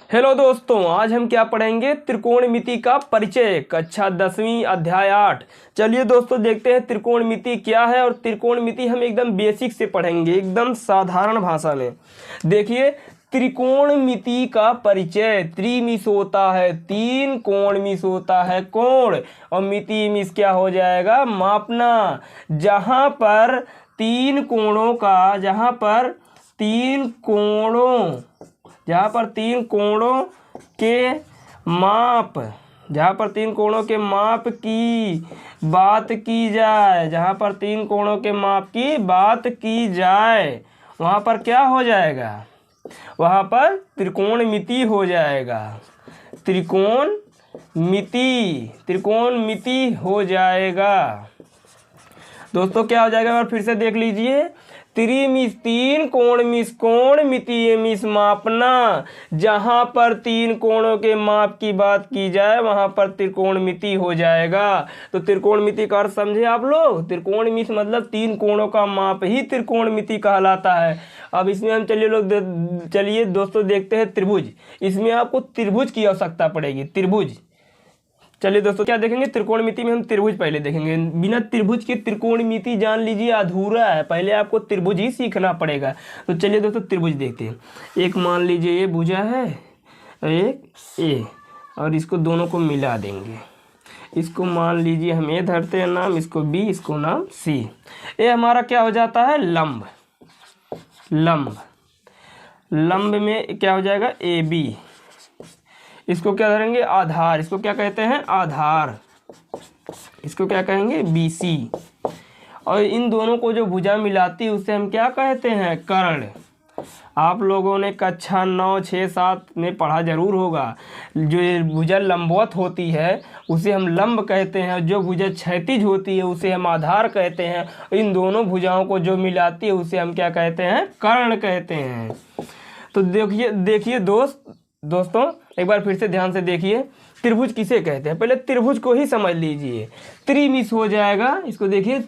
Hello दोस्तों, आज हम क्या पढ़ेंगे? त्रिकोणमिति का परिचय, कक्षा 10वीं अध्याय 8। चलिए दोस्तों देखते हैं त्रिकोणमिति क्या है। और त्रिकोणमिति हम एकदम बेसिक से पढ़ेंगे, एकदम साधारण भाषा में। देखिए, त्रिकोणमिति का परिचय। त्रिमिस होता है तीन, कोण मिस होता है कोण, और मिति मिस क्या हो जाएगा? मापना। जहाँ पर तीन कोणों के माप की बात की जाए, वहाँ पर क्या हो जाएगा? वहाँ पर त्रिकोणमिति हो जाएगा। त्रिकोणमिति हो जाएगा। दोस्तों क्या हो जाएगा? और फिर से देख लीजिए। त्रिमिस तीन, कोण मिस कोण, मिति मिस मापना। जहाँ पर तीन कोणों के माप की बात की जाए, वहाँ पर त्रिकोणमिति हो जाएगा। तो त्रिकोणमिति का अर्थ समझे आप लोग? त्रिकोणमिति मतलब तीन कोणों का माप ही त्रिकोणमिति कहलाता है। अब इसमें हम चलिए दोस्तों देखते हैं त्रिभुज। इसमें आपको त्रिभुज की आवश्यकता पड़ेगी। त्रिभुज, चलिए दोस्तों क्या देखेंगे? त्रिकोणमिति में हम त्रिभुज पहले देखेंगे। बिना त्रिभुज के त्रिकोणमिति जान लीजिए अधूरा है। पहले आपको त्रिभुज ही सीखना पड़ेगा। तो चलिए दोस्तों त्रिभुज देखते हैं। एक मान लीजिए ये भुजा है, एक ए, और इसको दोनों को मिला देंगे। इसको मान लीजिए हम ए धरते हैं नाम, इसको बी, इसको नाम सी। ये हमारा क्या हो जाता है? लंब। लंब में क्या हो जाएगा? A B. इसको क्या धरेंगे? आधार। इसको क्या कहते हैं? आधार। इसको क्या कहेंगे? BC। और इन दोनों को जो भुजा मिलाती है उसे हम क्या कहते हैं? कर्ण। आप लोगों ने कक्षा 9, 6, 7 में पढ़ा जरूर होगा। जो भुजा लंबवत होती है उसे हम लंब कहते हैं, जो भुजा क्षैतिज होती है उसे हम आधार कहते हैं। इन दोनों भुजाओं को जो मिलाती है उसे हम क्या कहते हैं? कर्ण कहते हैं। तो देखिए दोस्तों एक बार फिर से ध्यान से देखिए। त्रिभुज किसे कहते हैं? पहले त्रिभुज को ही समझ लीजिए। त्रिमिस हो जाएगा। इसको देखिए,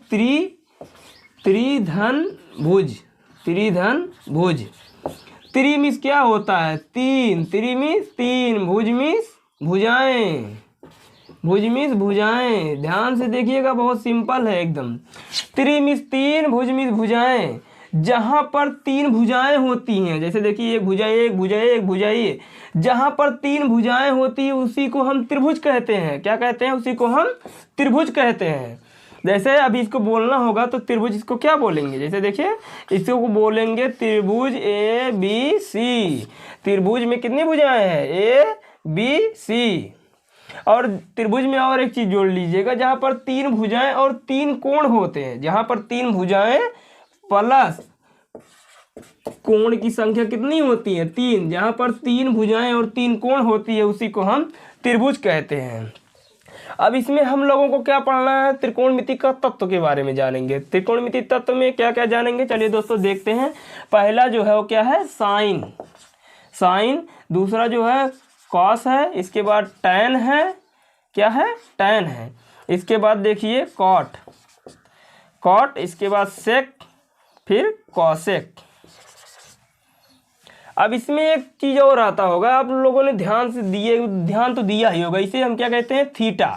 त्रिधन भुज। त्रिमिस क्या होता है? तीन। त्रिमिस तीन, भुजमिस भुजाएं। ध्यान से देखिएगा, बहुत सिंपल है एकदम। त्रिमिस तीन, भुजमिस भुजाएं। जहाँ पर तीन भुजाएं होती हैं, जैसे देखिए एक भुजा ये, जहाँ पर तीन भुजाएं होती है उसी को हम त्रिभुज कहते हैं। क्या कहते हैं? उसी को हम त्रिभुज कहते हैं। जैसे अभी इसको बोलना होगा तो त्रिभुज इसको क्या बोलेंगे? जैसे देखिए, इसको बोलेंगे त्रिभुज ABC। त्रिभुज में कितनी भुजाएं हैं? ABC। और त्रिभुज में और एक चीज जोड़ लीजिएगा, जहाँ पर तीन भुजाएं और तीन कोण होते हैं। जहाँ पर तीन भुजाएं प्लस कोण की संख्या कितनी होती है? तीन। जहाँ पर तीन भुजाएं और तीन कोण होती है उसी को हम त्रिभुज कहते हैं। अब इसमें हम लोगों को क्या पढ़ना है? त्रिकोणमिति का तत्व के बारे में जानेंगे। त्रिकोणमिति तत्व में क्या क्या जानेंगे? चलिए दोस्तों देखते हैं। पहला जो है वो क्या है? साइन। दूसरा जो है कॉस है। इसके बाद टैन है। क्या है? टैन है। इसके बाद देखिए कॉट। इसके बाद सेक, फिर कॉसेक। अब इसमें एक चीज और आता होगा, आप लोगों ने ध्यान तो दिया ही होगा। इसे हम क्या कहते हैं? थीटा।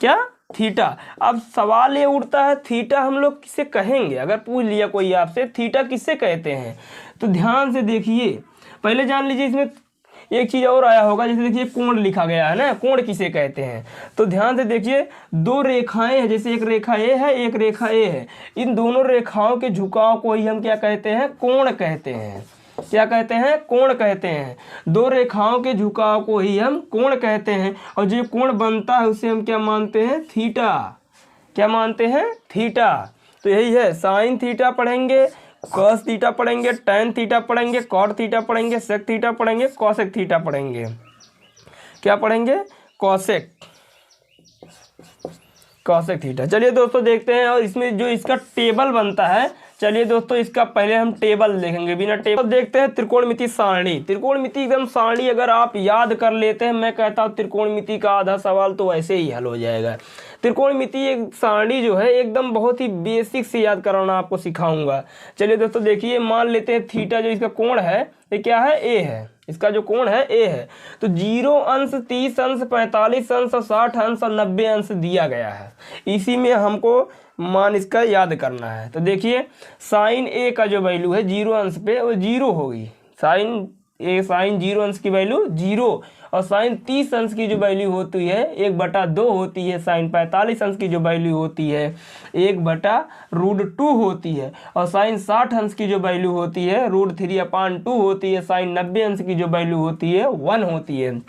क्या? थीटा। अब सवाल ये उठता है, थीटा हम लोग किसे कहेंगे? अगर पूछ लिया कोई आपसे थीटा किसे कहते हैं, तो ध्यान से देखिए। पहले जान लीजिए, इसमें एक चीज और आया होगा। जैसे देखिए कोण लिखा गया है ना, कोण किसे कहते हैं? तो ध्यान से देखिए, दो रेखाएं हैं। जैसे एक रेखा ए है, एक रेखा ए है। इन दोनों रेखाओं के झुकाव को ही हम क्या कहते हैं? कोण कहते हैं। क्या कहते हैं? कोण कहते हैं। दो रेखाओं के झुकाव को ही हम कोण कहते हैं। और जो कोण बनता है उसे हम क्या मानते हैं? थीटा। क्या मानते हैं? थीटा। तो यही है। साइन थीटा पढ़ेंगे, कॉस थीटा पढ़ेंगे, टैन थीटा पढ़ेंगे, कॉट थीटा पढ़ेंगे, सेक थीटा पढ़ेंगे, कॉसेक थीटा पढ़ेंगे। क्या पढ़ेंगे? Cosec theta. चलिए दोस्तों देखते हैं। और इसमें जो इसका टेबल बनता है, चलिए दोस्तों इसका पहले हम टेबल देखेंगे। बिना टेबल देखते हैं त्रिकोणमिति सारणी। त्रिकोणमिति एकदम सारणी अगर आप याद कर लेते हैं, मैं कहता हूँ त्रिकोणमिति का आधा सवाल तो वैसे ही हल हो जाएगा। त्रिकोणमिति एक सारणी जो है एकदम बहुत ही बेसिक से याद कराना आपको सिखाऊंगा। चलिए दोस्तों देखिए, मान लेते हैं थीटा जो इसका कोण है ये क्या है? ए है। इसका जो कोण है ए है। तो 0 अंश, 30 अंश, 45 अंश और 60 अंश और 90 अंश दिया गया है। इसी में हमको मान इसका याद करना है। तो देखिए साइन ए का जो वैल्यू है 0 अंश पे वो 0 होगी। साइन 0 अंश की वैल्यू 0 और साइन 30 अंश की जो वैल्यू होती है 1/2 होती है। साइन 45 अंश की जो वैल्यू होती है 1/√2 होती है। और साइन 60 अंश की जो वैल्यू होती है √3/2 होती है। साइन 90 अंश की जो वैल्यू होती है 1 होती है।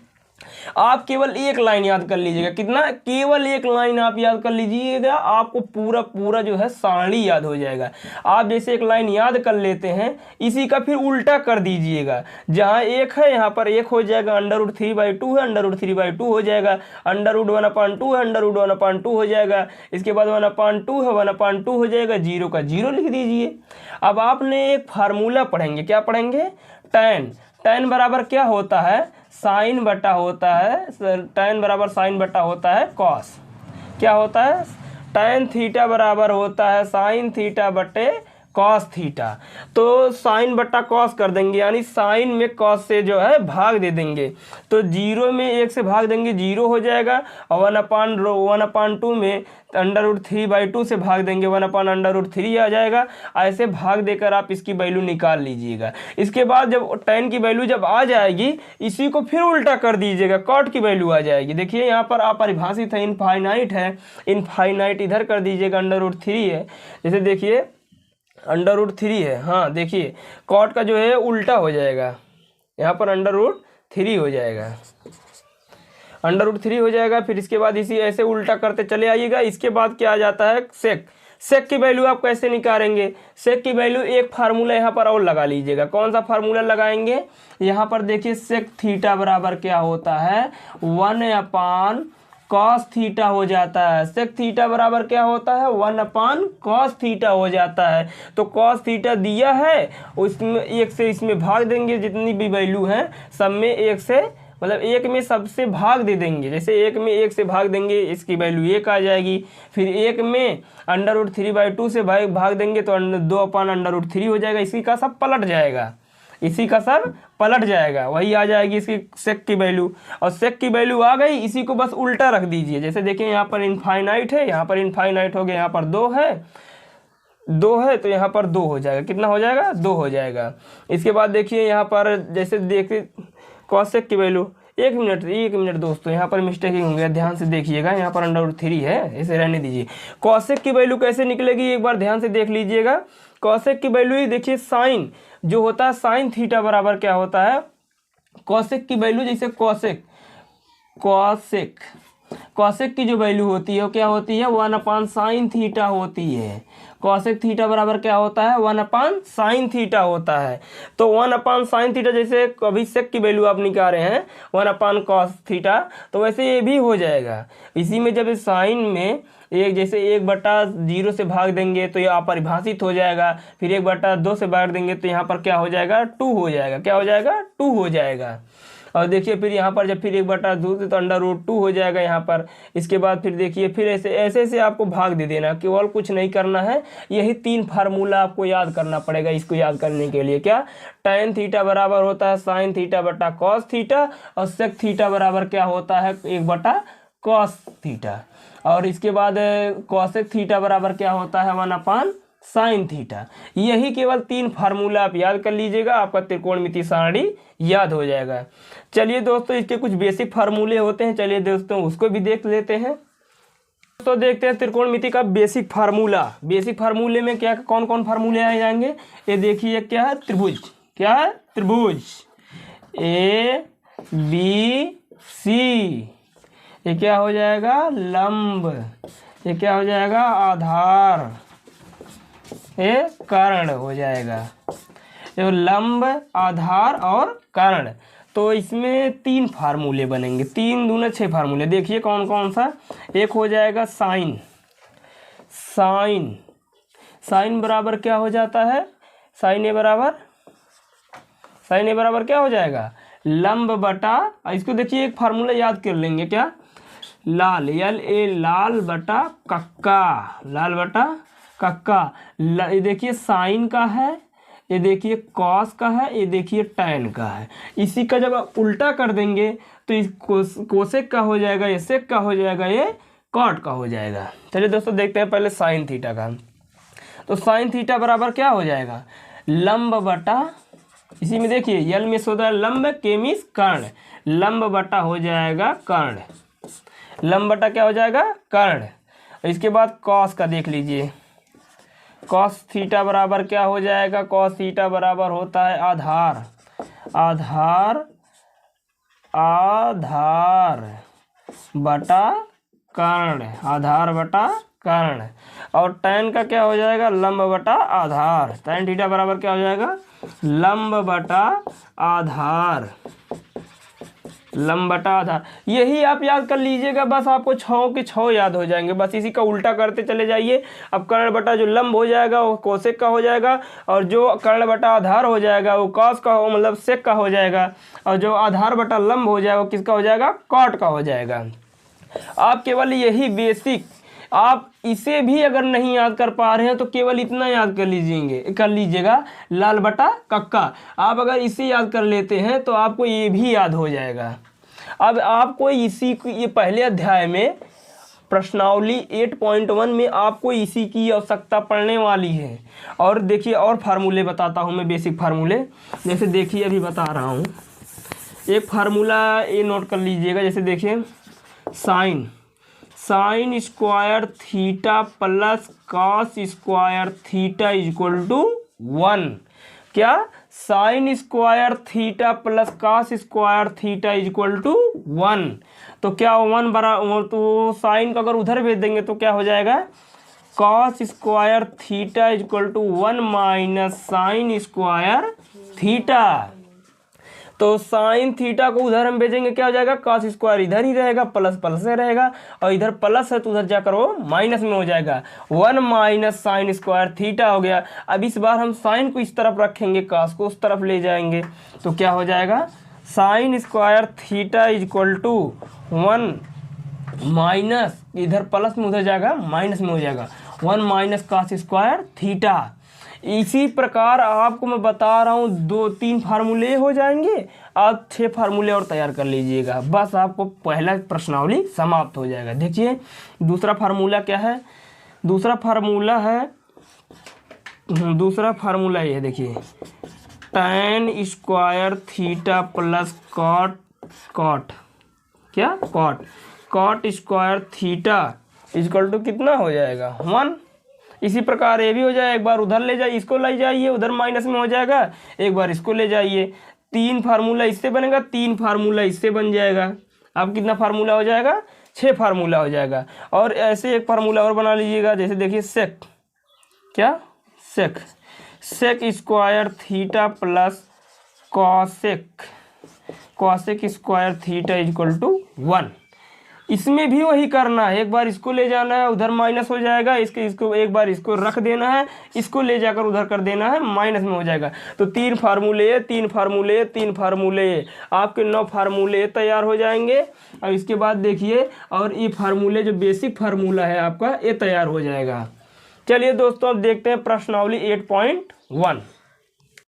आप केवल एक लाइन याद कर लीजिएगा, कितना, केवल एक लाइन आप याद कर लीजिएगा, आपको पूरा जो है सारणी याद हो जाएगा। आप जैसे एक लाइन याद कर लेते हैं, इसी का फिर उल्टा कर दीजिएगा। जहां एक है यहाँ पर एक हो जाएगा, √3/2 है, √3/2 हो जाएगा, √1/2 है, √1/2 हो जाएगा। इसके बाद 1/2 है, 1/2 हो जाएगा, 0 का 0 लिख दीजिए। अब आपने एक फार्मूला पढ़ेंगे, क्या पढ़ेंगे, tan बराबर क्या होता है, साइन बटा होता है, tan बराबर साइन बटा होता है कॉस। क्या होता है, tan थीटा बराबर होता है साइन थीटा बटे कॉस थीटा। तो साइन बटा कॉस कर देंगे, यानी साइन में कॉस से जो है भाग दे देंगे। तो 0 में 1 से भाग देंगे, 0 हो जाएगा। और 1/2 में √3/2 से भाग देंगे, 1/√3 आ जाएगा। ऐसे भाग देकर आप इसकी वैल्यू निकाल लीजिएगा। इसके बाद जब tan की वैल्यू जब आ जाएगी, इसी को फिर उल्टा कर दीजिएगा, cot की वैल्यू आ जाएगी। देखिए यहाँ पर अपरिभाषित है, इनफाइनाइट है, इनफाइनाइट इधर कर दीजिएगा, √3 है। जैसे देखिए √3 है, हाँ देखिए cot का जो है उल्टा हो जाएगा, यहाँ पर √3 हो जाएगा, √3 हो जाएगा। फिर इसके बाद इसी ऐसे उल्टा करते चले आइएगा। इसके बाद क्या आ जाता है, सेक की वैल्यू आप कैसे निकालेंगे, सेक की वैल्यू एक फार्मूला यहाँ पर और लगा लीजिएगा। कौन सा फार्मूला लगाएंगे, यहाँ पर देखिए सेक थीटा बराबर क्या होता है, 1/cos थीटा हो जाता है। सेक थीटा बराबर क्या होता है, 1/cos थीटा हो जाता है। तो cos थीटा दिया है, उसमें 1 से इसमें भाग देंगे, जितनी भी वैल्यू है सब में 1 से, मतलब 1 में सबसे भाग दे देंगे। जैसे 1 में 1 से भाग देंगे, इसकी वैल्यू 1 आ जाएगी। फिर 1 में √3/2 से भाग देंगे तो 2/√3 हो जाएगा। इसी का सब पलट जाएगा, इसी का सब पलट जाएगा, वही आ जाएगी इसकी सेक की वैल्यू। और सेक की वैल्यू आ गई, इसी को बस उल्टा रख दीजिए। जैसे देखिए यहाँ पर इनफाइनाइट है, यहाँ पर इनफाइनाइट हो गया, यहाँ पर 2 है तो यहाँ पर 2 हो जाएगा। कितना हो जाएगा, 2 हो जाएगा। इसके बाद देखिए यहाँ पर जैसे देखिए कॉसेक की वैल्यू, एक मिनट दोस्तों, यहाँ पर मिस्टेकिंग हो गया, ध्यान से देखिएगा। यहाँ पर √3 है, इसे रहने दीजिए। कॉसेक की वैल्यू कैसे निकलेगी एक बार ध्यान से देख लीजिएगा। कॉसेक की वैल्यू ही देखिए, साइन जो होता है साइन थीटा बराबर क्या होता है, कॉसेक की वैल्यू, जैसे कॉसेक की जो वैल्यू होती है वो क्या होती है, 1/sin थीटा होती है। कॉसेक थीटा बराबर क्या होता है, 1/sin थीटा होता है। तो 1/sin थीटा, जैसे अभी सेक की वैल्यू आप निकाल रहे हैं 1/cos थीटा, तो वैसे ये भी हो जाएगा। इसी में जब साइन में एक, जैसे 1/0 से भाग देंगे तो ये अपरिभाषित हो जाएगा। फिर 1/2 से भाग देंगे तो यहाँ पर क्या हो जाएगा, 2 हो जाएगा। क्या हो जाएगा, 2 हो जाएगा। और देखिए फिर यहाँ पर जब फिर 1/2 तो √2 हो जाएगा यहाँ पर। इसके बाद फिर देखिए फिर ऐसे आपको भाग दे देना, केवल कुछ नहीं करना है। यही 3 फार्मूला आपको याद करना पड़ेगा। इसको याद करने के लिए क्या, tan थीटा बराबर होता है साइन थीटा बटा कॉस थीटा, और सेक थीटा बराबर क्या होता है, 1/cos थीटा। और इसके बाद कॉसेक थीटा बराबर क्या होता है, 1/sin थीटा। यही केवल 3 फार्मूला आप याद कर लीजिएगा, आपका त्रिकोणमिति सारणी याद हो जाएगा। चलिए दोस्तों, इसके कुछ बेसिक फार्मूले होते हैं, चलिए दोस्तों उसको भी देख लेते हैं। तो देखते हैं त्रिकोणमिति का बेसिक फार्मूला। बेसिक फार्मूले में क्या कौन कौन फार्मूले आ जाएंगे, ये देखिए क्या है, त्रिभुज। क्या है, त्रिभुज ABC। ये क्या हो जाएगा, लंब। ये क्या हो जाएगा, आधार। ये कर्ण हो जाएगा। ये लंब, आधार और कर्ण। तो इसमें 3 फार्मूले बनेंगे, 3 दूना 6 फार्मूले। देखिए कौन कौन सा, एक हो जाएगा साइन। साइन बराबर क्या हो जाता है, साइन ए बराबर क्या हो जाएगा, लंब बटा, इसको देखिए एक फार्मूला याद कर लेंगे, क्या, लाल, लाल बटा कक्का। देखिए साइन का है, ये देखिए कॉस का है, ये देखिए टैन का है। इसी का जब आप उल्टा कर देंगे तो इस कोसेक का हो जाएगा, ये सेक का हो जाएगा, ये कॉट का हो जाएगा। चलिए दोस्तों देखते हैं पहले साइन थीटा का। तो साइन थीटा बराबर क्या हो जाएगा, लंब बटा, इसी में देखिए यल में होता है लंब, के मीन्स कर्ण, लंब बटा हो जाएगा कर्ण, लंब बटा क्या हो जाएगा कर्ण। इसके बाद कॉस का देख लीजिए, कॉस थीटा बराबर क्या हो जाएगा, कॉस थीटा बराबर होता है आधार, आधार आधार बटा कर्ण, आधार बटा कर्ण। और टैन का क्या हो जाएगा, लंब बटा आधार, टैन थीटा बराबर क्या हो जाएगा, लंब बटा आधार, लंब बटा आधार। यही आप याद कर लीजिएगा, बस आपको 6 के 6 याद हो जाएंगे, बस इसी का उल्टा करते चले जाइए। अब कर्ण बटा जो लंब हो जाएगा वो कोसेक का हो जाएगा, और जो कर्ण बटा आधार हो जाएगा वो कॉस का हो, मतलब सेक का हो जाएगा, और जो आधार बटा लंब हो जाएगा वो किसका हो जाएगा, कॉट का हो जाएगा। आप केवल यही बेसिक, आप इसे भी अगर नहीं याद कर पा रहे हैं तो केवल इतना याद कर लीजिएगा लाल बटा कक्का। आप अगर इसे याद कर लेते हैं तो आपको ये भी याद हो जाएगा। अब आपको ये पहले अध्याय में प्रश्नावली 8.1 में आपको इसी की आवश्यकता पड़ने वाली है। और देखिए और फार्मूले बताता हूँ मैं, बेसिक फार्मूले। जैसे देखिए अभी बता रहा हूँ, एक फार्मूला ये नोट कर लीजिएगा। जैसे देखिए sine square theta plus cos square theta equal to 1। क्या, sine square theta plus cos square theta equal to 1। तो क्या 1 बराबर, तो साइन को अगर उधर भेज देंगे तो क्या हो जाएगा, cos square theta equal to 1 minus sine square theta. तो साइन थीटा को उधर हम भेजेंगे क्या हो जाएगा, कॉस स्क्वायर इधर ही रहेगा, प्लस प्लस से रहेगा, और इधर प्लस है तो उधर जाकर वो माइनस में हो जाएगा, 1 माइनस साइन स्क्वायर थीटा हो गया। अब इस बार हम साइन को इस तरफ रखेंगे, कॉस को उस तरफ ले जाएंगे, तो क्या हो जाएगा, sine square theta equal to 1 minus, इधर प्लस में उधर जाएगा माइनस में हो जाएगा, 1 माइनस कॉस स्क्वायर थीटा। इसी प्रकार आपको मैं बता रहा हूँ 2-3 फार्मूले हो जाएंगे, आप 6 फार्मूले और तैयार कर लीजिएगा, बस आपको पहला प्रश्नावली समाप्त हो जाएगा। देखिए दूसरा फार्मूला क्या है, दूसरा फार्मूला ये देखिए, tan square theta plus cot square theta equal to कितना हो जाएगा, 1। इसी प्रकार ये भी हो जाए, एक बार उधर ले जाइए, इसको ले जाइए, उधर माइनस में हो जाएगा, एक बार इसको ले जाइए, 3 फार्मूला इससे बनेगा, 3 फार्मूला इससे बन जाएगा। अब कितना फार्मूला हो जाएगा, 6 फार्मूला हो जाएगा। और ऐसे एक फार्मूला और बना लीजिएगा, जैसे देखिए sec square theta plus cosec square theta equal to 1। इसमें भी वही करना है, एक बार इसको ले जाना है, उधर माइनस हो जाएगा, इसको एक बार इसको रख देना है, इसको ले जाकर उधर कर देना है, माइनस में हो जाएगा। तो 3 फार्मूले आपके 9 फार्मूले तैयार हो जाएंगे। और इसके बाद देखिए, और ये फार्मूले जो बेसिक फार्मूला है आपका, ये तैयार हो जाएगा। चलिए दोस्तों अब देखते हैं प्रश्नावली 8.1।